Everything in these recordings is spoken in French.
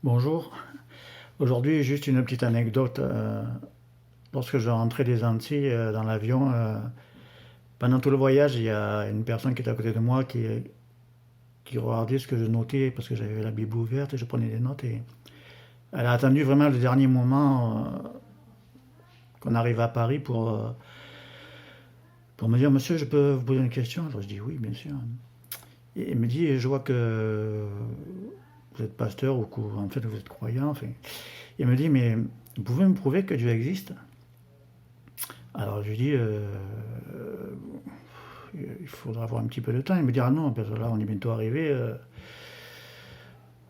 Bonjour. Aujourd'hui, juste une petite anecdote. Lorsque je rentrais des Antilles dans l'avion, pendant tout le voyage, il y a une personne qui était à côté de moi qui regardait ce que je notais parce que j'avais la Bible ouverte et je prenais des notes. Et elle a attendu vraiment le dernier moment qu'on arrive à Paris pour me dire, Monsieur, je peux vous poser une question? Alors je dis oui, bien sûr. Et elle me dit, je vois que vous êtes pasteur ou qu'en fait vous êtes croyant. Enfin. Il me dit, mais vous pouvez me prouver que Dieu existe? Alors je lui dis, il faudra avoir un petit peu de temps. Il me dit, ah non, parce que là on est bientôt arrivé,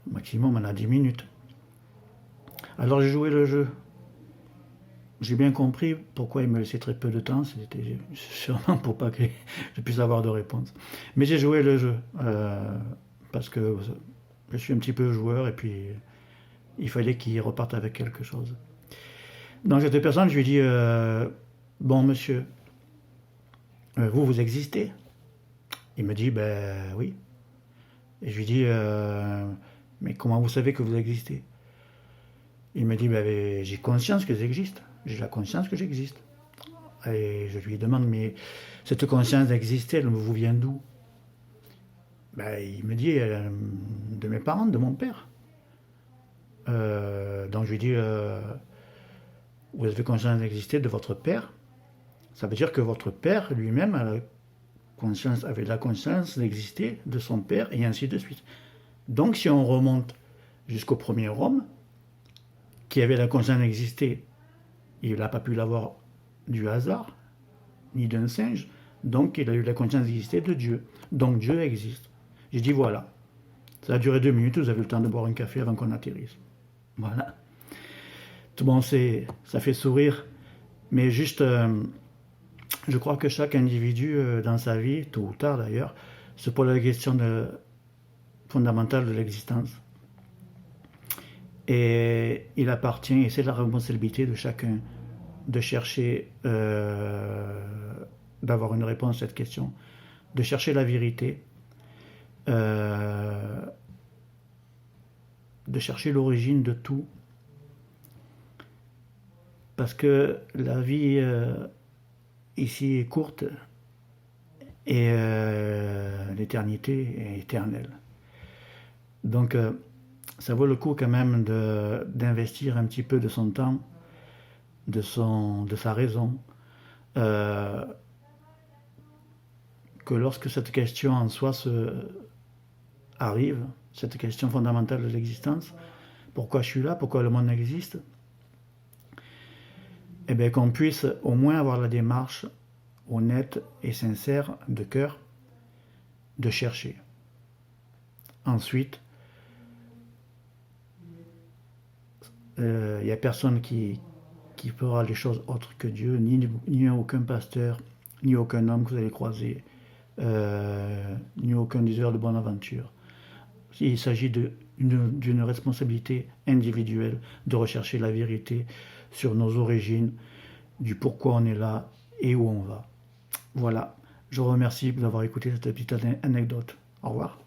maximum on a 10 minutes. Alors j'ai joué le jeu. J'ai bien compris pourquoi il me laissait très peu de temps, c'était sûrement pour pas que je puisse avoir de réponse. Mais j'ai joué le jeu, parce que je suis un petit peu joueur et puis il fallait qu'il reparte avec quelque chose. Donc cette personne, je lui dis, bon monsieur, vous existez? Il me dit, ben oui. Et je lui dis, mais comment vous savez que vous existez? Il me dit, ben j'ai conscience que j'existe. J'ai la conscience que j'existe. Et je lui demande, mais cette conscience d'exister, elle vous vient d'où? Ben, il me dit, de mes parents, de mon père. Donc je lui dis, vous avez conscience d'exister de votre père? Ça veut dire que votre père lui-même avait la conscience d'exister de son père et ainsi de suite. Donc si on remonte jusqu'au premier homme, qui avait la conscience d'exister, il n'a pas pu l'avoir du hasard, ni d'un singe, donc il a eu la conscience d'exister de Dieu. Donc Dieu existe. J'ai dit voilà, ça a duré 2 minutes, vous avez le temps de boire un café avant qu'on atterrisse. Voilà. Tout bon, ça fait sourire, mais juste, je crois que chaque individu dans sa vie, tôt ou tard d'ailleurs, se pose la question fondamentale de l'existence. Et il appartient, et c'est la responsabilité de chacun, de chercher, d'avoir une réponse à cette question, de chercher la vérité, de chercher l'origine de tout. Parce que la vie ici est courte et l'éternité est éternelle. Donc ça vaut le coup quand même d'investir un petit peu de son temps, de sa raison, que lorsque cette question en soi arrive, cette question fondamentale de l'existence, pourquoi je suis là, pourquoi le monde existe, eh bien qu'on puisse au moins avoir la démarche honnête et sincère de cœur de chercher. Ensuite, il n'y a personne qui fera les choses autres que Dieu, ni aucun pasteur, ni aucun homme que vous allez croiser, ni aucun diseur de bonne aventure. Il s'agit d'une responsabilité individuelle de rechercher la vérité sur nos origines, du pourquoi on est là et où on va. Voilà, je vous remercie d'avoir écouté cette petite anecdote. Au revoir.